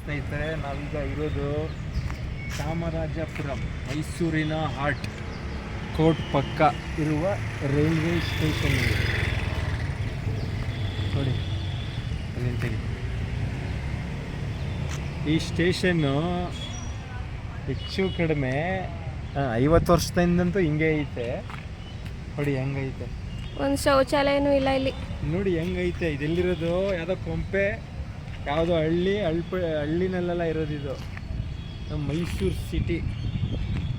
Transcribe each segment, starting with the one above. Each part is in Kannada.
ಸ್ನೇಹಿತರೆ, ನಾವೀಗ ಇರೋದು ಚಾಮರಾಜಪುರಂ, ಮೈಸೂರಿನ ಹಾರ್ಟ್ ಕೋರ್ಟ್ ಪಕ್ಕ ಇರುವ ರೈಲ್ವೆ ಸ್ಟೇಷನ್ ಇದೆ ನೋಡಿ. ಅಲ್ಲಿಂತೀನಿ ಈ ಸ್ಟೇಷನ್ನು ಹೆಚ್ಚು ಕಡಿಮೆ 50 ವರ್ಷದಿಂದಂತೂ ಹಿಂಗೆ ಐತೆ ನೋಡಿ. ಹೆಂಗೈತೆ ಒಂದು ಶೌಚಾಲಯನೂ ಇಲ್ಲ ಇಲ್ಲಿ ನೋಡಿ, ಹೆಂಗೈತೆ. ಇದೆಲ್ಲಿರೋದು ಯಾವುದೋ ಕೊಂಪೆ, ಯಾವುದೋ ಹಳ್ಳಿನಲ್ಲೆಲ್ಲ ಇರೋದಿದು. ನಮ್ಮ Mysuru city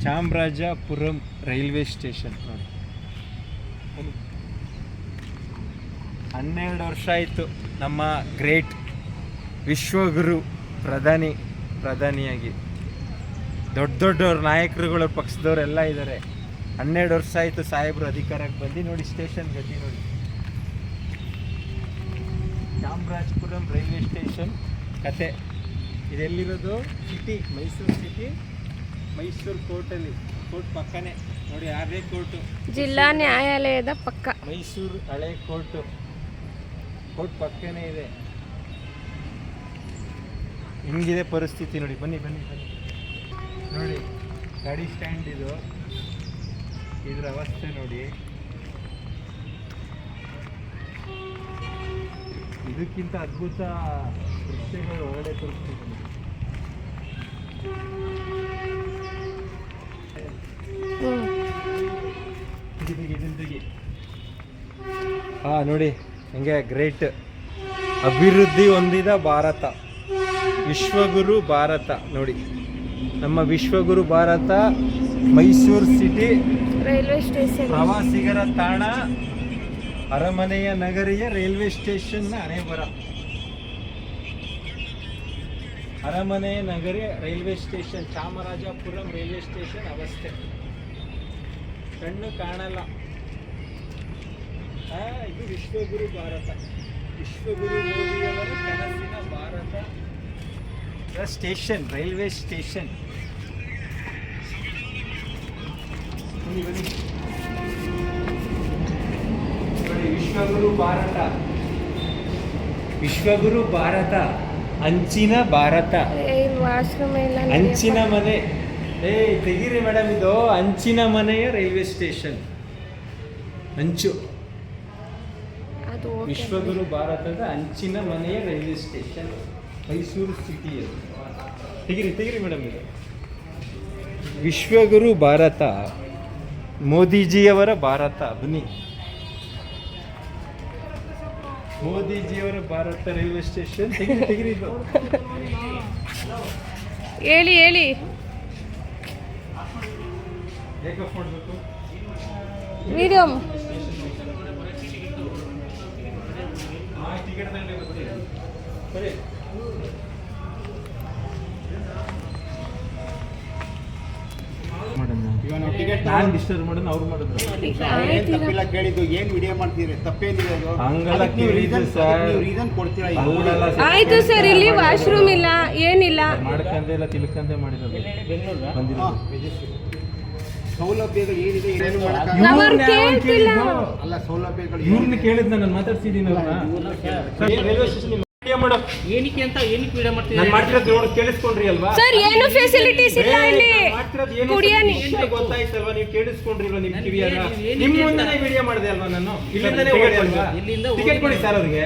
Chamarajapuram railway station ನೋಡಿ. 12 ವರ್ಷ ಆಯಿತು ನಮ್ಮ ಗ್ರೇಟ್ ವಿಶ್ವಗುರು ಪ್ರಧಾನಿಯಾಗಿ. ದೊಡ್ಡವ್ರ ನಾಯಕರುಗಳ ಪಕ್ಷದವರೆಲ್ಲ ಇದ್ದಾರೆ. 12 ವರ್ಷ ಆಯಿತು ಸಾಹೇಬರು ಅಧಿಕಾರಕ್ಕೆ ಬಂದು. ನೋಡಿ ಸ್ಟೇಷನ್ ಗತಿ ನೋಡಿ. ಚಾಮರಾಜಪುರಂ ರೈಲ್ವೆ ಸ್ಟೇಷನ್ ಕತೆ. ಇದೆಲ್ಲಿರೋದು? ಸಿಟಿ, ಮೈಸೂರು ಸಿಟಿ, ಮೈಸೂರು ಕೋರ್ಟಲ್ಲಿ, ಕೋರ್ಟ್ ಪಕ್ಕನೇ ನೋಡಿ. ಹಳೆ ಕೋರ್ಟು, ಜಿಲ್ಲಾ ನ್ಯಾಯಾಲಯದ ಪಕ್ಕ ಮೈಸೂರು ಹಳೆ ಕೋರ್ಟು, ಕೋರ್ಟ್ ಪಕ್ಕನೇ ಇದೆ. ಹಿಂಗಿದೆ ಪರಿಸ್ಥಿತಿ ನೋಡಿ. ಬನ್ನಿ ನೋಡಿ, ಗಾಡಿ ಸ್ಟ್ಯಾಂಡ್ ಇದು. ಇದ್ರ ಅವಸ್ಥೆ ನೋಡಿ. ಇದಕ್ಕಿಂತ ಅದ್ಭುತ ದೃಶ್ಯಗಳು ಹೊರಗಡೆ ತೋರಿಸ್ತಿದ್ದೀನಿ. ನೋಡಿ ಹಿಂಗೆ ಗ್ರೇಟ್ ಅಭಿವೃದ್ಧಿ ಹೊಂದಿದ ಭಾರತ, ವಿಶ್ವಗುರು ಭಾರತ ನೋಡಿ. ನಮ್ಮ ವಿಶ್ವಗುರು Bharat Mysuru city railway station, ಪ್ರವಾಸಿಗರ ತಾಣ, ಅರಮನೆಯ ನಗರಿಯ ರೈಲ್ವೆ ಸ್ಟೇಷನ್ನ ಹಣೆಬರ. ಅರಮನೆಯ ನಗರಿ railway station, Chamarajapuram railway station ಅವಸ್ಥೆ ಕಣ್ಣು ಕಾಣಲ್ಲ. ಇದು ವಿಶ್ವಗುರು ಭಾರತ, ವಿಶ್ವಗುರು ಮೋದಿಯವರ ಕನಸಿನ ಭಾರತ ಸ್ಟೇಷನ್, ರೈಲ್ವೆ ಸ್ಟೇಷನ್. ವಿಶ್ವಗುರು ಭಾರತ, ವಿಶ್ವಗುರು ಭಾರತ, ಅಂಚಿನ ಭಾರತ, ಅಂಚಿನ ಮನೆ. ತೆಗೀರಿ ಮೇಡಮ್, ಇದು ಅಂಚಿನ ಮನೆಯ ರೈಲ್ವೆ ಸ್ಟೇಷನ್. ಅಂಚು, ವಿಶ್ವಗುರು ಭಾರತದ ಅಂಚಿನ ಮನೆಯ ರೈಲ್ವೆ ಸ್ಟೇಷನ್ ಮೈಸೂರು ಸಿಟಿಯಲ್ಲಿ. ತೆಗೀರಿ ಮೇಡಮ್, ಇದು ವಿಶ್ವಗುರು ಭಾರತ, ಮೋದಿಜಿಯವರ ಭಾರತ. ಬನ್ನಿ, ಮೋದಿಜಿಯವರ ಭಾರತ ರೈಲ್ವೆ ಸ್ಟೇಷನ್. ತೆಗೀರಿ ಇದು. ಹೇಳಿ ಏಕಪ್ ಮಾಡಬೇಕು ವಿಡಿಯೋ. ಟಿಕೆಟ್ ತಗೊಂಡೆ ಬರ್ತೀವಿ. ಸರಿ, ನಾನು ಡಿಸ್ಟರ್ಬ್ ಮಾಡೋದು ಅವ್ರು ಮಾಡಿದ್ರು. ತಪ್ಪಿಲ್ಲ ಕೇಳಿದ್ದು, ಏನ್ ವಿಡಿಯೋ ಮಾಡ್ತೀರಿ? ತಪ್ಪೇನಿದೆ ಅದು? ಹಂಗಲ್ಲ ಕೇಳಿದ್ದು ಸರ್, ರೀಸನ್ ಕೊಡ್ತೀರಾ? ಆಯ್ತು ಸರ್, ಇಲ್ಲಿ ವಾಶ್ರೂಮ್ ಇಲ್ಲ, ಏನಿಲ್ಲ. ಮಾಡ್ಕಂದೆ ಇಲ್ಲ ತಿಳ್ಕಂದೆ ಮಾಡಿರೋದು. ಸೌಲಭ್ಯಗಳು ಏನಿದೆ ಏನೇನು ಅಲ್ಲ, ಸೌಲಭ್ಯಗಳು ಇವ್ರನ್ನ ಕೇಳಿದ್ ನಾನು ಮಾತಾಡ್ಸಿದ್ದೀನಿ ರೈಲ್ವೆ ಸ್ಟೇಷನ್ ಮಾಡೋ ಏನಕ್ಕೆ ವಿಡಿಯೋ ಮಾಡ್ತೀವಿ? ನಾನು ಮಾಡ್ತಿರೋದು ನೋಡಿ ಕೇಳಿಸ್ಕೊಂಡ್ರಿ ಅಲ್ವಾ ಸರ್? ಏನು ಫೆಸಿಲಿಟೀಸ್ ಇಲ್ಲ ಇಲ್ಲಿ. ಗೊತ್ತಾಯ್ತಲ್ವಾ? ನೀವು ಕೇಳಿಸ್ಕೊಂಡ್ರಿ ಅಲ್ವಾ? ನಿಮ್ ಕಿವಿಯಾರ ನಿಮ್ ಮುಂದೆ ವಿಡಿಯೋ ಮಾಡಿದೆ ಅಲ್ವಾ? ನಾನು ಇಲ್ಲಿಂದನೇ ಟಿಕೆಟ್ ಕೊಡಿ ಸರ್ ಅವ್ರಿಗೆ.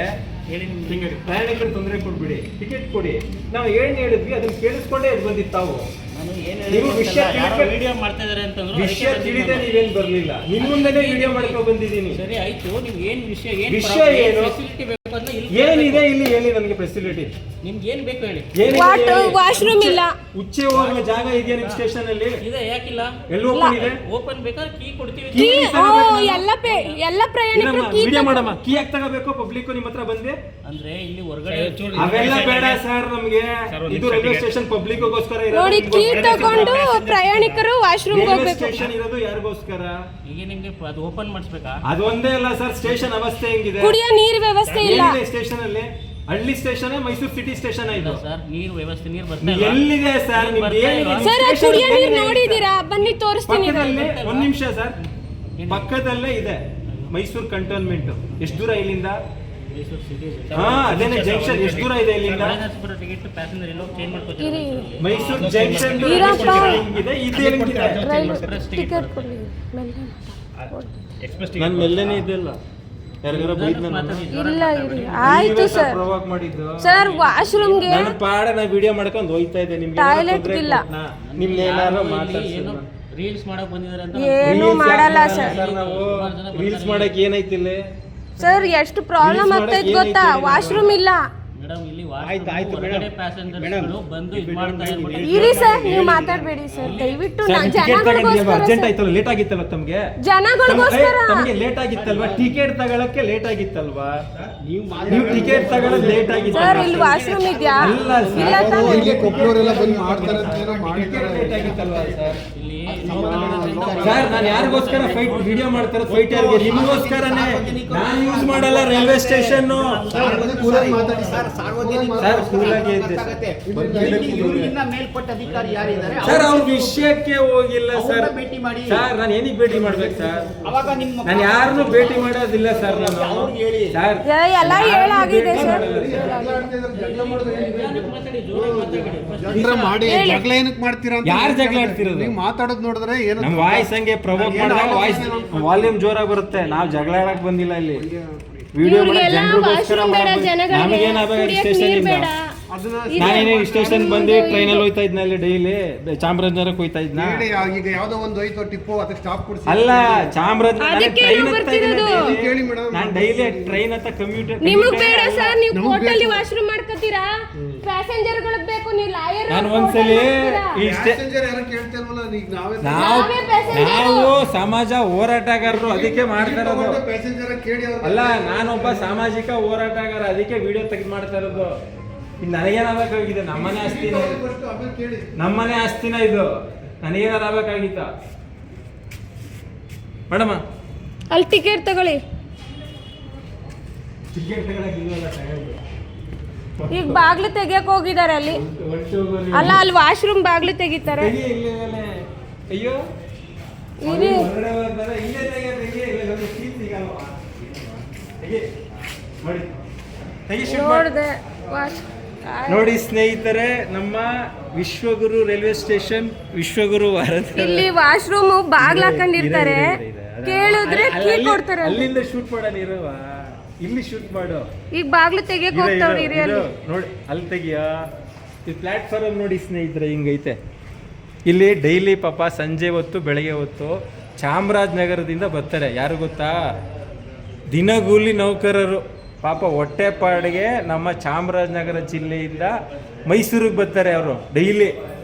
ಪ್ರಯಾಣಿಕರು ತೊಂದರೆ ಕೊಡ್ಬಿಡಿ, ಟಿಕೆಟ್ ಕೊಡಿ. ನಾವು ಏನ್ ಹೇಳಿದ್ವಿ ಅದನ್ನ ಕೇಳಿಸ್ಕೊಂಡೇ ಇದು ಬಂದಿತ್ತು. ತಾವು ವಿಡಿಯೋ ಮಾಡ್ತಾ ಇದಾರೆ ಅಂತಂದ್ರೆ ವಿಷಯ ತಿಳಿದೇ ನೀವೇನ್ ಬರ್ಲಿಲ್ಲ. ನಿಮ್ ಮುಂದೆನೇ ವಿಡಿಯೋ ಮಾಡ್ಕೊಂಡು ಬಂದಿದ್ದೀನಿ. ಸರಿ ಆಯ್ತು, ನೀವು ಏನ್ ವಿಷಯ ಏನು ಫೆಸಿಲಿಟಿ ಬೇಕು ಅಂತ ಏನಿದೆ ಇಲ್ಲಿ ಹೇಳಿ ನನಗೆ. ಫೆಸಿಲಿಟಿ ನಿಮ್ಗೆ ಏನ್ ಬೇಕು ಹೇಳಿ. ವಾಶ್ರೂಮ್ ಇಲ್ಲ, ಉಚ್ಚೆ ಹೋಗುವ ಜಾಗ ಇದೆಯಾ ನಿಮ್ ಸ್ಟೇಷನ್ ಅಲ್ಲಿ? ಇದೆ, ಯಾಕಿಲ್ಲ? ಎಲ್ಲಿ ಓಪನ್ ಇದೆ? ಓಪನ್ ಬೇಕಾದ್ರೆ ಕೀ ಕೊಡ್ತೀವಿ. ಎಲ್ಲ ಪ್ರಯಾಣಿಕರು ವಿಡಿಯೋ ಮಾಡಮ್ಮ. ಕೀ ಯಾಕೆ ತಗೋಬೇಕು? ಪಬ್ಲಿಕ್ ನಿಮ್ಮ ಹತ್ರ ಬಂದೆ ಅಂದ್ರೆ ಇಲ್ಲಿ ಹೊರಗಡೆ ಅವೆಲ್ಲ ಬೇಡ ಸರ್ ನಮ್ಗೆ. ಇದು ರೈಲ್ವೆ ಸ್ಟೇಷನ್ ಪಬ್ಲಿಕ್ ಗೋಸ್ಕರ ನೋಡಿ. ಕೀ ತಗೊಂಡು ಪ್ರಯಾಣಿಕರು ವಾಶ್ರೂಮ್ ಹೋಗ್ಬೇಕು. ಸ್ಟೇಷನ್ ಇರೋದು ಯಾರಿಗೋಸ್ಕರ? ಈಗ ನಿಮ್ಗೆ ಅದು ಓಪನ್ ಮಾಡಿಸ್ಬೇಕಾ? ಅದೊಂದೇ ಅಲ್ಲ ಸರ್, ಸ್ಟೇಷನ್ ಅವಸ್ಥೆ ಹೆಂಗಿದೆ? ಕುಡಿಯೋ ನೀರ್ ವ್ಯವಸ್ಥೆ ಇಲ್ಲ ಸ್ಟೇಷನ್ ಅಲ್ಲಿ. ಹಳ್ಳಿ ಸ್ಟೇಷನ್, ಮೈಸೂರು ಸಿಟಿ ಸ್ಟೇಷನ್ ಇದು ಸರ್. ನೀರು ವ್ಯವಸ್ಥೆ, ನೀರು ಬರ್ತಾ ಎಲ್ಲಿದೆ ಸರ್? ಸರ್, ಕುಡಿಯೋ ನೀರ್ ನೋಡಿದೀರಾ? ಬನ್ನಿ ತೋರಿಸ್ತೀನಿ. ಒಂದ್ ನಿಮಿಷ ಸರ್, ಪಕ್ಕದಲ್ಲೇ ಇದೆ ಮೈಸೂರು ಕಂಟೋನ್ಮೆಂಟ್. ಎಷ್ಟು ದೂರ ಇಲ್ಲಿಂದ? ಮೈಸೂರು ಸಿಟಿ ಹಾ ಅದೇನೆ ಜಂಕ್ಷನ್ ಎಷ್ಟು ದೂರ ಇದೆ ಇಲ್ಲಿಂದ ಟಿಕೆಟ್ ಪ್ಯಾಸೆಂಜರ್ ಎಲ್ಲೋ ಚೇಂಜ್ ಇರಿ ಮಾಡ್ಕೊತಾರೆ ಮೈಸೂರು ಜಂಕ್ಷನ್ ಇರಪ್ಪ. ಇದೆ ಇದೇನಿದೆ ಟಿಕೆಟ್ ಕೊಡಿ ಮೆಲ್ಲ ಎಕ್ಸ್ಪ್ರೆಸ್ ನನ್ನ ಮೆಲ್ಲೆನೇ ಇದೆಲ್ಲ ಯಾರಿಗಾರ ಬೈದ್ ಇಲ್ಲ ಇರಿ ಆಯ್ತು ಸರ್ ಪ್ರೊವೋಕ್ ಮಾಡಿದ್ದು ಸರ್ ವಾಶ್ರೂಮ್ಗೆ ನನ್ನ ಪಾಡ ನಾ ವಿಡಿಯೋ ಮಾಡ್ಕೊಂಡು ಹೋಯ್ತಾ ಇದ್ದೆ ನಿಮ್ಗೆ Toilet ಇಲ್ಲ. ನಿಮ್ನ ಏನಾರು ಏನು ಮಾತಾಡ್ಸಿಲ್ಲ ರೀಲ್ಸ್ ಮಾಡಕ್ ಬಂದಿದ್ದಾರೆ ಅಂತ ಏನು ಮಾಡಲ್ಲ ಸರ್ ನಾವು ರೀಲ್ಸ್ ಮಾಡಕ್ ಏನೈತಿಲ್ಲ ಸರ್ ಎಷ್ಟು ಪ್ರಾಬ್ಲಮ್ Reels ಆಗ್ತೈತೆ ಮಾಡಕ್ಕೆ ಗೊತ್ತಾ ಏನೈತೆ ವಾಶ್ರೂಮ್ ಇಲ್ಲ ಮೇಡಮ್ ಇಲ್ಲಿ ಆಯ್ತು, ಹೊರಗಡೆ ಪ್ಯಾಸೆಂಜರ್ಗಳು ಬಂದು ಇದು ಮಾಡ್ತಾ ಇರ್ತಾರೆ ಇರಿ ಸರ್ ನೀವು ಮಾತಾಡಬೇಡಿ ಸರ್ ದಯವಿಟ್ಟು ಟಿಕೆಟ್ ತಗೊಂಡಿಲ್ವಾ ಅರ್ಜೆಂಟ್ ಜನಗಳಿಗೋಸ್ಕರ ಆಯ್ತಲ್ಲ ಲೇಟ್ ಆಗಿತ್ತಲ್ಲ ತಮ್ಗೆ ಜನಗಳಿಗೋಸ್ಕರ ತಮಗೆ ಲೇಟ್ ಆಗಿತ್ತಲ್ವಾ ಟಿಕೆಟ್ ತಗೊಳಕ್ಕೆ ಲೇಟ್ ಆಗಿತ್ತಲ್ವಾ ನೀವು ಟಿಕೆಟ್ ತಗೊಳ್ಳೋದು ಲೇಟ್ ಸರ್ ಆಗಿತ್ತಲ್ವಾ ಇಲ್ಲಿ ವಾಶ್ರೂಮ್ ಇದೆಯಾ ಅಲ್ಲ ಸರ್. ಇಲ್ಲ ತಾನೇ ಹೀಗೆ ಕೊಪ್ಪಳವರೆಲ್ಲ ಬಂದು ಮಾಡ್ತಾರೆ ಅಂತ ಏನೋ ಮಾಡಿದ್ದಾರೆ. ಲೇಟ್ ಆಗಿತ್ತಲ್ವಾ ಸರ್ ಇಲ್ಲಿ ಸರ್ ನಾನು ಯಾರಿಗೋಸ್ಕರ ಫೈಟ್ ವಿಡಿಯೋ ಮಾಡ್ತಾರೆ ಫೈಟ್ ಯಾರಿಗೆ ನಿಮಗೋಸ್ಕರನೇ ನಾನು ಯೂಸ್ ಮಾಡಲ್ಲ ರೈಲ್ವೆ ಸ್ಟೇಷನ್ ಕೂಲಾಗಿ ಮಾತಾಡಿ ಸರ್ ಸಾರ್ವಜನಿಕ ಸರ್, ಕೂಲಾಗಿ ಇದ್ದೆ. ಇವ್ರಿಗಿನ್ನ ಮೇಲ್ಪಟ್ಟ ಅಧಿಕಾರಿ ಯಾರಿದ್ದಾರೆ ಸರ್ ಅವ್ರ ವಿಷಯಕ್ಕೆ ಹೋಗಿಲ್ಲ ಸರ್ ಅವ್ರನ್ನ ಭೇಟಿ ಮಾಡಿ. ಸರ್ ನಾನು ಏನಿಗೆ ಭೇಟಿ ಮಾಡ್ಬೇಕು ಸರ್ ಅವಾಗ ನಿಮ್ಮ ನಾನು ಯಾರನ್ನೂ ಭೇಟಿ ಮಾಡೋದಿಲ್ಲ ಸರ್ ನಾನು ಅವ್ರಿಗೆ ಹೇಳಿ. ಸರ್ ಎಲ್ಲ ಹೇಳಾಗಿದೆ ಸರ್ ಜನರ ಮಾಡಿ ಜಗಳ ಏನಕ್ಕೆ ಮಾಡ್ತೀರಾ ಅಂತ ಯಾರ್ ಜಗಳ ಆಡ್ತಿರೋದು? ನೀವು ಮಾತಾಡೋದು ನೋಡಿದ್ರೆ ಏನು ನಮ್ಮ ವಾಯ್ಸ್ ಹಂಗೆ ಪ್ರವೋಕ್ ಮಾಡಿದಾಗ ವಾಯ್ಸ್ ವಾಲ್ಯೂಮ್ ಜೋರಾಗಿ ಬರುತ್ತೆ ನಾವು ಜಗಳ ಆಡಕ್ ಬಂದಿಲ್ಲ ಇಲ್ಲಿ ವಿಡಿಯೋ ಇವ್ರಿಗೆಲ್ಲ ವಾಶ್ರೂಮ್ ಬೇಡ ಜನಗಳಿಗೆ ನಮಗೇನಾಗಬೇಕು ಕುಡಿಯಕ್ಕೆ ಸ್ಟೇಷನ್ ನೀರ್ ಇಂದ ಬೇಡ ನಾನೇನೇ ಸ್ಟೇಷನ್ ಬಂದು ಟ್ರೈನಲ್ಲಿ ಹೋಯ್ತಾ ಇದ್ನಲ್ಲಿ ಡೈಲಿ ಚಾಮರಾಜನಗರಕ್ಕೆ ಹೋಯ್ತಾ ಇದ್ನ ಹೇಳಿ, ಈಗ ಯಾವ್ದೋ ಒಂದು ಹೋಯ್ತು ಟಿಪ್ಪು ಅದಕ್ಕೆ ಸ್ಟಾಪ್ ಕೊಡ್ಸಿ ಅಲ್ಲ ಚಾಮರಾಜನಗರ ಅದಕ್ಕೆ ಟ್ರೈನ್ ನಾವು ಬರ್ತಿರೋದು. ಕೇಳಿ ಮೇಡಮ್. ನಾನು ಡೈಲಿ ಟ್ರೈನ್ ಹತ್ತ ಕಮ್ಯೂಟರ್ ನಿಮಗ್ ಬೇಡ ಸರ್ ನೀವು ನಮಗ್ ಕೋರ್ಟಲ್ಲಿ ಬೇಕು. ವಾಶ್ರೂಮ್ ಮಾಡ್ಕೊತೀರಾ ಪ್ಯಾಸೆಂಜರ್ಗಳಿಗೆ ಬೇಕು ನೀವು ಲಾಯರ್ ನಾನು ಒಂದ್ಸಲಿ ಈ ಪ್ಯಾಸೆಂಜರ್ ಯಾರು ಕೇಳ್ತಾ ಇಲ್ವಲ್ಲ ಈಗ ನಾವೇ ನಾವು ನಾವೇ passenger. ನಾವು ಸಮಾಜ ಹೋರಾಟಗಾರರು ಅದಕ್ಕೆ ಮಾಡ್ತಾ ಇರೋದು ಪ್ಯಾಸೆಂಜರ್ ಕೇಳಿ ಅವ್ರು ಅಲ್ಲ ನಾನೊಬ್ಬ ಸಾಮಾಜಿಕ ಹೋರಾಟಗಾರ ಅದಕ್ಕೆ ವಿಡಿಯೋ ತೆಗೆದು ಮಾಡ್ತಾ ಇರೋದು ಇನ್ನು ನನಗೇನಾಗಬೇಕಾಗಿದೆ ನಮ್ಮನೆ ಆಸ್ತಿನ ಫಸ್ಟ್ ಆಮೇಲೆ ಕೇಳಿ ನಮ್ಮನೆ ಆಸ್ತಿನ ಇದು ನನಗೇನಾರು ಆಗ್ಬೇಕಾಗಿತ್ತ ಮೇಡಮ ಅಲ್ಲಿ ಟಿಕೆಟ್ ತಗೊಳ್ಳಿ ಟಿಕೆಟ್ ತಗೊಳಕ್ಕಿಲ್ವಲ್ಲ ತಗೊಳ್ಳಿ. ಈಗ ಬಾಗ್ಲು ತೆಗಿಯಕ್ ಹೋಗಿದ್ದಾರೆ ಅಲ್ಲಿ ಹೊರ್ಟು ಹೋಗೋರು. ಅಲ್ಲ ಅಲ್ಲಿ ವಾಶ್ರೂಮ್ ಬಾಗ್ಲು ತೆಗಿತಾರೆ ತೆಗಿ ಇಲ್ಲೇ ಅಯ್ಯೋ ಇರಿ ಹೊರಗಡೆ ಹೋಗ್ತಾರೆ ಇಲ್ಲೇ ತೆಗಿ ಇಲ್ಲ ಒಂದು ಸೀಟ್ ಸಿಗಲ್ವಾ ತೆಗಿ ನೋಡಿ ತೆಗಿ ಶೂಟ್ ಮಾಡಿ ನೋಡ್ದೆ ವಾಶ್ ನೋಡಿ ಸ್ನೇಹಿತರೆ ನಮ್ಮ ವಿಶ್ವಗುರು ರೈಲ್ವೆ ಸ್ಟೇಷನ್ ವಿಶ್ವಗುರು ವಾರದ ಇಲ್ಲಿ ವಾಶ್ರೂಮ್ ಬಾಗ್ಲು ಹಾಕೊಂಡಿರ್ತಾರೆ ಕೇಳಿದ್ರೆ ಕೀ ಕೊಡ್ತಾರೆ ಅಲ್ಲಿ. ಅಲ್ಲಿಂದ ಶೂಟ್ ಮಾಡೋಣ ಇರುವ ಇಲ್ಲಿ ಶೂಟ್ ಮಾಡು ಈಗ ಬಾಗ್ಲು ತೆಗಿಯಕ್ ಹೋಗ್ತಾವ್ರಿ ಇರಿ ಅಲ್ಲಿ ನೋಡಿ ಅಲ್ಲಿ ತೆಗಿಯ ಈ ಪ್ಲಾಟ್ಫಾರ್ಮ್ ನೋಡಿ ಸ್ನೇಹಿತರೆ ಹಿಂಗೈತೆ ಇಲ್ಲಿ ಡೈಲಿ ಪಾಪ ಸಂಜೆ ಹೊತ್ತು ಬೆಳಗ್ಗೆ ಹೊತ್ತು ಚಾಮರಾಜನಗರದಿಂದ ಬರ್ತಾರೆ ಯಾರು ಗೊತ್ತಾ ದಿನಗೂಲಿ ನೌಕರರು ಪಾಪ ಹೊಟ್ಟೆಪಾಡಿಗೆ ನಮ್ಮ ಚಾಮರಾಜನಗರ ಜಿಲ್ಲೆಯಿಂದ ಮೈಸೂರಿಗೆ ಬರ್ತಾರೆ ಅವರು ಡೈಲಿ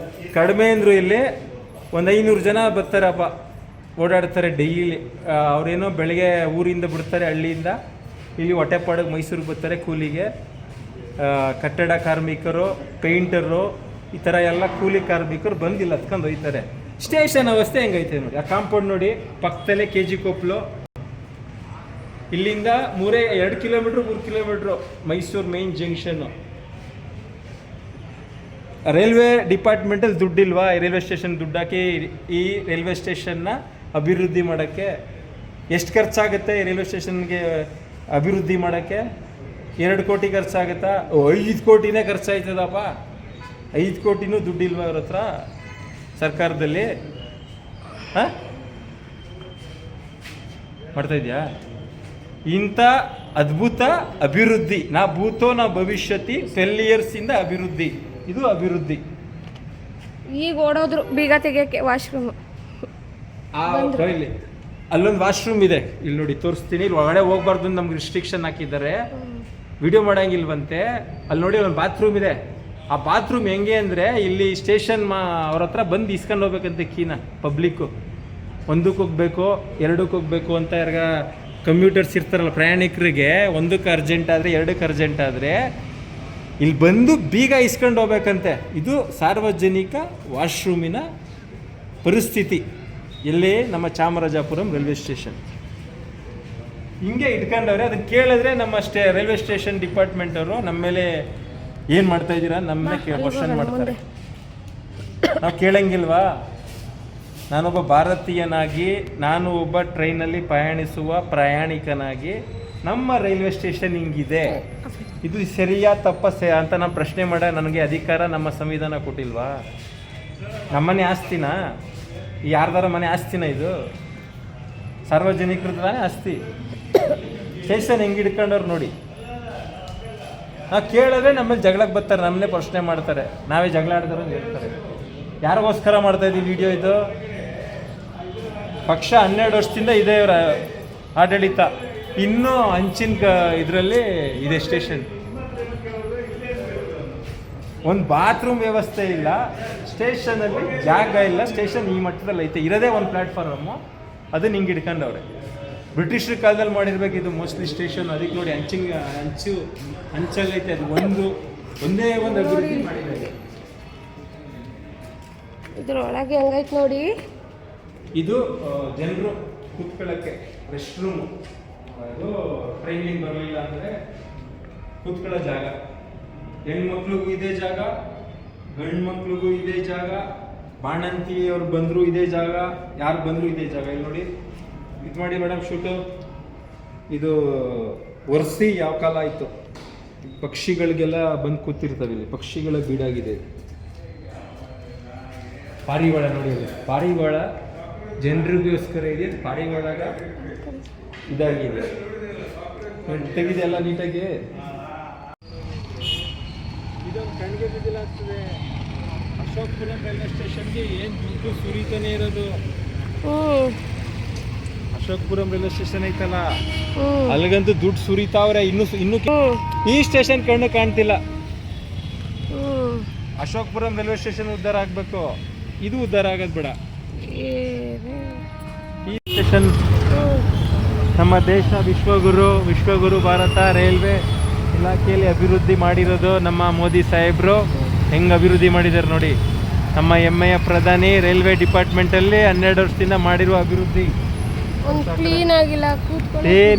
ಕಡಿಮೆ ಅಂದರು ಇಲ್ಲಿ ಒಂದು 500 ಜನ ಬರ್ತಾರಪ್ಪ ಓಡಾಡ್ತಾರೆ ಡೈಲಿ ಅವರೇನೋ ಬೆಳಗ್ಗೆ ಊರಿಂದ ಬಿಡ್ತಾರೆ ಹಳ್ಳಿಯಿಂದ ಇಲ್ಲಿ ಹೊಟ್ಟೆಪಾಡಿಗೆ ಮೈಸೂರಿಗೆ ಬರ್ತಾರೆ ಕೂಲಿಗೆ ಕಟ್ಟಡ ಕಾರ್ಮಿಕರು ಪೇಂಟರು ಈ ಥರ ಎಲ್ಲ ಕೂಲಿ ಕಾರ್ಮಿಕರು ಬಂದಿಲ್ಲ ಹತ್ಕೊಂಡು ಹೋಯ್ತಾರೆ ಸ್ಟೇಷನ್ ಅವಸ್ಥೆ ಹೆಂಗೈತೆ ನೋಡಿ ಆ ಕಾಂಪೌಂಡ್ ನೋಡಿ ಪಕ್ಕದಲ್ಲೇ KG ಕೊಪ್ಪಲು ಇಲ್ಲಿಂದ 2 kilometre 3 kilometre Mysuru main ಜಂಕ್ಷನ್ನು railway ಡಿಪಾರ್ಟ್ಮೆಂಟಲ್ಲಿ ದುಡ್ಡಿಲ್ವಾ railway station ದುಡ್ಡು ಹಾಕಿ ಈ ರೈಲ್ವೆ ಸ್ಟೇಷನ್ನ ಅಭಿವೃದ್ಧಿ ಮಾಡೋಕ್ಕೆ ಎಷ್ಟು ಖರ್ಚಾಗುತ್ತೆ ಈ ರೈಲ್ವೆ ಸ್ಟೇಷನ್ಗೆ ಅಭಿವೃದ್ಧಿ ಮಾಡೋಕ್ಕೆ 2 ಕೋಟಿ ಖರ್ಚಾಗುತ್ತಾ 5 ಕೋಟಿನೇ ಖರ್ಚಾಯ್ತದಪ್ಪ 5 ಕೋಟಿನೂ ದುಡ್ಡಿಲ್ವಾ ಅವ್ರ ಹತ್ರ ಸರ್ಕಾರದಲ್ಲಿ ಹಾಂ ಮಾಡ್ತಾಯಿದ್ಯಾ ಇಂಥ ಅದ್ಭುತ ಅಭಿವೃದ್ಧಿ ನಾ ಭೂತೋ ನಾ ಭವಿಷ್ಯತಿ ಫೆಲ್ಲಿಯರ್ಸಿಂದ ಅಭಿವೃದ್ಧಿ ಇದು ಅಭಿವೃದ್ಧಿ ಈಗ ಓಡೋದ್ರು ಬೀಗ ತೆಗಿಯಕ್ಕೆ ವಾಶ್ರೂಮ್ ಇಲ್ಲಿ ಅಲ್ಲೊಂದು ವಾಶ್ರೂಮ್ ಇದೆ ಇಲ್ಲಿ ನೋಡಿ ತೋರಿಸ್ತೀನಿ ಇಲ್ಲಿ ಒಳಗಡೆ ಹೋಗ್ಬಾರ್ದು ಅಂತ ನಮ್ಗೆ ರಿಸ್ಟ್ರಿಕ್ಷನ್ ಹಾಕಿದ್ದಾರೆ ವಿಡಿಯೋ ಮಾಡೋಂಗಿಲ್ವಂತೆ ಅಲ್ಲಿ ನೋಡಿ ಒಂದು ಬಾತ್ರೂಮ್ ಇದೆ ಆ ಬಾತ್ರೂಮ್ ಹೆಂಗೆ ಅಂದರೆ ಇಲ್ಲಿ ಸ್ಟೇಷನ್ ಅವ್ರ ಹತ್ರ ಬಂದು ಇಸ್ಕೊಂಡು ಹೋಗ್ಬೇಕಂತೆ ಕೀನ ಪಬ್ಲಿಕ್ಕು 1ಕ್ಕೆ ಹೋಗ್ಬೇಕು 2ಕ್ಕೆ ಹೋಗ್ಬೇಕು ಅಂತ ಯಾರಿಗ ಕಮ್ಯೂಟರ್ಸ್ ಇರ್ತಾರಲ್ಲ ಪ್ರಯಾಣಿಕರಿಗೆ 1ಕ್ಕೆ ಅರ್ಜೆಂಟ್ ಆದರೆ 2ಕ್ಕೆ ಅರ್ಜೆಂಟ್ ಆದರೆ ಇಲ್ಲಿ ಬಂದು ಬೀಗ ಇಸ್ಕೊಂಡು ಹೋಗ್ಬೇಕಂತೆ ಇದು ಸಾರ್ವಜನಿಕ ವಾಶ್ರೂಮಿನ ಪರಿಸ್ಥಿತಿ ಎಲ್ಲಿ ನಮ್ಮ ಚಾಮರಾಜಪುರಂ ರೈಲ್ವೆ ಸ್ಟೇಷನ್ ಹಿಂಗೆ ಇಟ್ಕೊಂಡವ್ರೆ ಅದನ್ನು ಕೇಳಿದ್ರೆ ನಮ್ಮ ರೈಲ್ವೆ ಸ್ಟೇಷನ್ ಡಿಪಾರ್ಟ್ಮೆಂಟ್ ಅವರು ನಮ್ಮ ಮೇಲೆ ಏನು ಮಾಡ್ತಾ ಇದ್ದೀರಾ ನಮ್ಮನ್ನ ಕ್ವಶನ್ ಮಾಡ್ತಾರೆ ನಾವು ಕೇಳಂಗಿಲ್ವಾ ನಾನೊಬ್ಬ ಭಾರತೀಯನಾಗಿ ನಾನು ಒಬ್ಬ ಟ್ರೈನಲ್ಲಿ ಪ್ರಯಾಣಿಸುವ ಪ್ರಯಾಣಿಕನಾಗಿ ನಮ್ಮ ರೈಲ್ವೆ ಸ್ಟೇಷನ್ ಹಿಂಗಿದೆ, ಇದು ಸರಿಯಾ ತಪ್ಪಸೆ ಅಂತ ನಾವು ಪ್ರಶ್ನೆ ಮಾಡ ನನಗೆ ಅಧಿಕಾರ ನಮ್ಮ ಸಂವಿಧಾನ ಕೊಟ್ಟಿಲ್ವಾ? ನಮ್ಮನೆ ಆಸ್ತಿನ, ಯಾರ್ದಾರ ಮನೆ ಆಸ್ತಿನ? ಇದು ಸಾರ್ವಜನಿಕರದಾನೆ ಆಸ್ತಿ. ಸ್ಟೇಷನ್ ಹೆಂಗೆ ಹಿಡ್ಕೊಂಡವ್ರು ನೋಡಿ. ನಾವು ಕೇಳಿದ್ರೆ ನಮ್ಮಲ್ಲಿ ಜಗಳಕ್ಕೆ ಬರ್ತಾರೆ, ನಮ್ಮನ್ನೇ ಪ್ರಶ್ನೆ ಮಾಡ್ತಾರೆ, ನಾವೇ ಜಗಳ ಆಡಿದ್ರು ಅಂತ ಹೇಳ್ತಾರೆ. ಯಾರಿಗೋಸ್ಕರ ಮಾಡ್ತಾ ಇದ್ದೀವಿ ವಿಡಿಯೋ? ಇದು ಪಕ್ಷ 12 ವರ್ಷದಿಂದ ಇದೆ ಇವರ ಆಡಳಿತ, ಇನ್ನೂ ಹಂಚಿನ ಇದರಲ್ಲಿ ಇದೆ ಸ್ಟೇಷನ್. ಒಂದು ಬಾತ್ರೂಮ್ ವ್ಯವಸ್ಥೆ ಇಲ್ಲ, ಸ್ಟೇಷನಲ್ಲಿ ಜಾಗ ಇಲ್ಲ, ಸ್ಟೇಷನ್ ಈ ಮಟ್ಟದಲ್ಲಿ ಐತೆ, ಇರೋದೇ ಒಂದು ಪ್ಲ್ಯಾಟ್ಫಾರ್ಮು, ಅದನ್ನ ಹಿಂಗೆ ಹಿಡ್ಕೊಂಡವ್ರೆ. ಬ್ರಿಟಿಷರ ಕಾಲದಲ್ಲಿ ಮಾಡಿರ್ಬೇಕು ಇದು ಮೋಸ್ಟ್ಲಿ ಸ್ಟೇಷನ್. ಅದಕ್ಕೆ ನೋಡಿ ಹಂಚಲ್ಲೈತೆ, ಅದು ಒಂದೇ ಒಂದು ಅಭಿವೃದ್ಧಿ ಮಾಡಿದ್ದಾರೆ. ಇದ್ರೊಳಗೆ ಹೆಂಗೈತೆ ನೋಡಿ. ಇದು ಜನರು ಕೂತ್ಕೊಳ್ಳೋಕ್ಕೆ ರೆಸ್ಟ್ ರೂಮು. ಅದು ಟ್ರೈನಿಂಗ್ ಬರಲಿಲ್ಲ ಅಂದರೆ ಕೂತ್ಕೊಳ್ಳೋ ಜಾಗ. ಹೆಣ್ಮಕ್ಳಿಗೂ ಇದೇ ಜಾಗ, ಗಂಡು ಮಕ್ಳಿಗೂ ಇದೇ ಜಾಗ, ಬಾಣಂತಿಯವ್ರು ಬಂದರೂ ಇದೇ ಜಾಗ, ಯಾರು ಬಂದರೂ ಇದೇ ಜಾಗ. ಇಲ್ಲಿ ನೋಡಿ, ಇದು ಮಾಡಿ ಮೇಡಮ್ ಶೂಟು. ಇದು ವರ್ಷಿ ಯಾವ ಕಾಲ ಆಯಿತು, ಪಕ್ಷಿಗಳಿಗೆಲ್ಲ ಬಂದು ಕೂತಿರ್ತವೆ ಇಲ್ಲಿ, ಪಕ್ಷಿಗಳ ಬೀಡಾಗಿದೆ. ಪಾರಿವಾಳ ನೋಡಿ, ಪಾರಿವಾಳ ಜನರಿಗೋಸ್ಕರ ಇದೆ, ಪಾರಿವಾಳಗ ಇದಾಗಿದೆ. ತೆಗಿದೆಲ್ಲ ನೀಟಾಗಿ. ಇದೊಂದು ಕಣ್ಣಿಗೆ ಬಿದ್ದಿಲ್ಲ ಆಗ್ತದೆ. ಅಶೋಕ್ಪುರಂ ರೈಲ್ವೆ ಸ್ಟೇಷನ್ಗೆ ಏನು ದುಡ್ಡು ಸುರಿತಾನೆ ಇರೋದು. ಅಶೋಕ್ಪುರಂ ರೈಲ್ವೆ ಸ್ಟೇಷನ್ ಐತಲ್ಲ, ಅಲ್ಲಿಗಂತೂ ದುಡ್ಡು ಸುರಿತಾವ್ರೆ. ಇನ್ನು ಈ ಸ್ಟೇಷನ್ ಕಣ್ಣು ಕಾಣ್ತಿಲ್ಲ. ಅಶೋಕ್ಪುರಂ ರೈಲ್ವೆ ಸ್ಟೇಷನ್ ಉದ್ಧಾರ ಆಗಬೇಕು, ಇದು ಉದ್ಧಾರ ಆಗೋದು ಬೇಡ. ಈ ಸ್ಟೇಷನ್ ನಮ್ಮ ದೇಶ ವಿಶ್ವಗುರು ಭಾರತ ರೈಲ್ವೆ ಇಲಾಖೆಯಲ್ಲಿ ಅಭಿವೃದ್ಧಿ ಮಾಡಿರೋದು ನಮ್ಮ ಮೋದಿ ಸಾಹೇಬರು. ಹೆಂಗೆ ಅಭಿವೃದ್ಧಿ ಮಾಡಿದ್ದಾರೆ ನೋಡಿ. ನಮ್ಮ ಹೆಮ್ಮೆಯ ಪ್ರಧಾನಿ ರೈಲ್ವೆ ಡಿಪಾರ್ಟ್ಮೆಂಟಲ್ಲಿ 12 ವರ್ಷದಿಂದ ಮಾಡಿರುವ ಅಭಿವೃದ್ಧಿ ಕ್ಲೀನ್ ಆಗಿಲ್ಲ.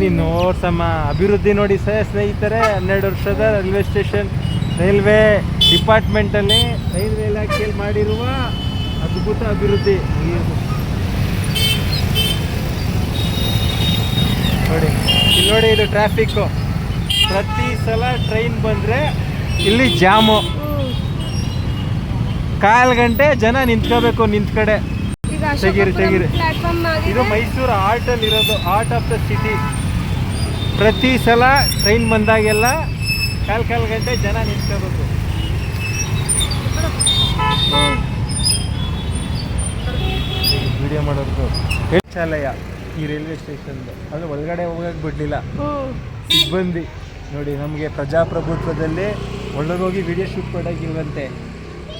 ನೀನು ನೋಡ್ಸಮ್ಮ ಅಭಿವೃದ್ಧಿ ನೋಡಿ ಸ್ನೇಹಿತರೆ. 12 ವರ್ಷದ ರೈಲ್ವೆ ಸ್ಟೇಷನ್ ರೈಲ್ವೆ ಡಿಪಾರ್ಟ್ಮೆಂಟಲ್ಲಿ ರೈಲ್ವೆ ಇಲಾಖೆಯಲ್ಲಿ ಮಾಡಿರುವ ಅದ್ಭುತ ಅಭಿವೃದ್ಧಿ ನೋಡಿ. ಇಲ್ಲಿ ನೋಡಿ, ಇದು ಟ್ರಾಫಿಕ್ಕು. ಪ್ರತಿ ಸಲ ಟ್ರೈನ್ ಬಂದರೆ ಇಲ್ಲಿ ಜಾಮು. 1/4 ಗಂಟೆ ಜನ ನಿಂತ್ಕೋಬೇಕು ನಿಂತ ಕಡೆ. ತೆಗೀರಿ. ಇದು ಮೈಸೂರು ಆರ್ಟಲ್ಲಿ ಇರೋದು, ಆರ್ಟ್ ಆಫ್ ದ ಸಿಟಿ. ಪ್ರತಿ ಸಲ ಟ್ರೈನ್ ಬಂದಾಗೆಲ್ಲ 1/4 ಗಂಟೆ ಜನ ನಿಂತ್ಕೋಬೇಕು. ವಿಡಿಯೋ ಮಾಡೋದು ಶೌಚಾಲಯ ಈ ರೈಲ್ವೆ ಸ್ಟೇಷನ್ದು. ಅದು ಒಳಗಡೆ ಹೋಗಕ್ಕೆ ಬಿಡಲಿಲ್ಲ ಸಿಬ್ಬಂದಿ. ನೋಡಿ, ನಮಗೆ ಪ್ರಜಾಪ್ರಭುತ್ವದಲ್ಲಿ ಒಳಗೋಗಿ ವಿಡಿಯೋ ಶೂಟ್ ಮಾಡೋಂಗಿಲ್ವಂತೆ,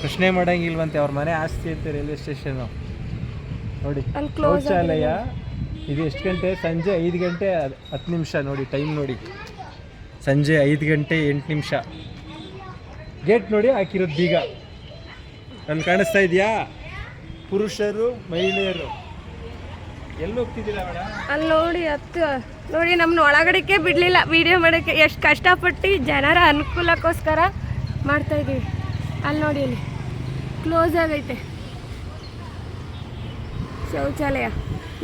ಪ್ರಶ್ನೆ ಮಾಡೋಂಗಿಲ್ವಂತೆ. ಅವ್ರ ಮನೆ ಆಸ್ತಿ ಅಂತೆ ರೈಲ್ವೆ ಸ್ಟೇಷನ್ನು. ನೋಡಿ ಶೌಚಾಲಯ. ಇದು ಎಷ್ಟು ಗಂಟೆ? ಸಂಜೆ 5 ಗಂಟೆ 10 ನಿಮಿಷ. ನೋಡಿ ಟೈಮ್ ನೋಡಿ, ಸಂಜೆ 5 ಗಂಟೆ 8 ನಿಮಿಷ. ಗೇಟ್ ನೋಡಿ ಹಾಕಿರೋದು ಬೀಗ. ಅಲ್ಲಿ ಕಾಣಿಸ್ತಾ ಇದೆಯಾ? ಪುರುಷರು ಮಹಿಳೆಯರು ಎಲ್ಲಿ ಹೋಗ್ತಿದ್ದೀರಾ ಮೇಡಮ್? ಅಲ್ಲಿ ನೋಡಿ, ನೋಡಿ ನಮ್ಮನ್ನ ಒಳಗಡೆಗೆ ಬಿಡಲಿಲ್ಲ ವಿಡಿಯೋ ಮಾಡೋಕ್ಕೆ. ಎಷ್ಟು ಕಷ್ಟಪಟ್ಟು ಜನರ ಅನುಕೂಲಕ್ಕೋಸ್ಕರ ಮಾಡ್ತಾಯಿದ್ದೀವಿ. ಅಲ್ಲಿ ನೋಡಿ, ಅಲ್ಲಿ ಕ್ಲೋಸ್ ಆಗೈತೆ ಶೌಚಾಲಯ.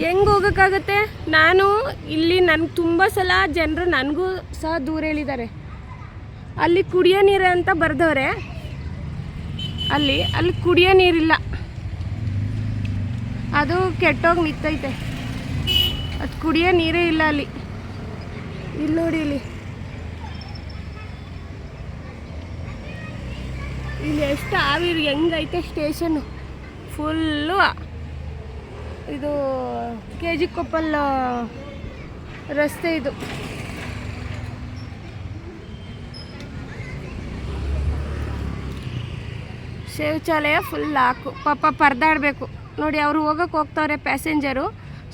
ಹೆಂಗೆ ಹೋಗೋಕ್ಕಾಗತ್ತೆ? ನಾನು ಇಲ್ಲಿ ನನಗೆ ತುಂಬ ಸಲ ಜನರು ನನಗೂ ಸಹ ದೂರ ಹೇಳಿದ್ದಾರೆ. ಅಲ್ಲಿ ಕುಡಿಯೋ ನೀರು ಅಂತ ಬರೆದವ್ರೆ, ಅಲ್ಲಿ ಕುಡಿಯೋ ನೀರಿಲ್ಲ, ಅದು ಕೆಟ್ಟೋಗಿ ನಿಂತೈತೆ. ಅದು ಕುಡಿಯೋ ನೀರೇ ಇಲ್ಲ ಅಲ್ಲಿ. ಇಲ್ಲಿ ನೋಡಿ, ಇಲ್ಲಿ ಎಷ್ಟು ಆವಿರಿ ಹೆಂಗೈತೆ ಸ್ಟೇಷನ್ನು ಫುಲ್ಲು. ಇದು KG ಕೊಪ್ಪಲ್ ರಸ್ತೆ ಇದು. ಶೌಚಾಲಯ ಫುಲ್ ಲಾಕು. ಪಾಪ ಪರದಾಡಬೇಕು ನೋಡಿ. ಅವರು ಹೋಗ್ತವ್ರೆ ಪ್ಯಾಸೆಂಜರು.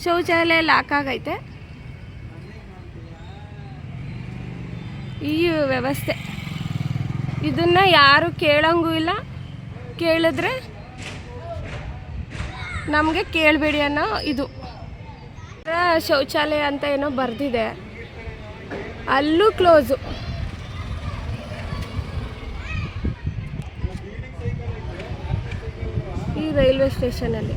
ಶೌಚಾಲಯ ಲಾಕ್ ಆಗೈತೆ. ಈ ವ್ಯವಸ್ಥೆ ಇದನ್ನು ಯಾರು ಕೇಳೋಂಗೂ ಇಲ್ಲ. ಕೇಳಿದ್ರೆ ನಮಗೆ ಕೇಳಬೇಡಿ ಅನ್ನೋ ಇದು. ಶೌಚಾಲಯ ಅಂತ ಏನೋ ಬರೆದಿದೆ, ಅಲ್ಲೂ ಕ್ಲೋಸು. ಈ ರೈಲ್ವೆ ಸ್ಟೇಷನಲ್ಲಿ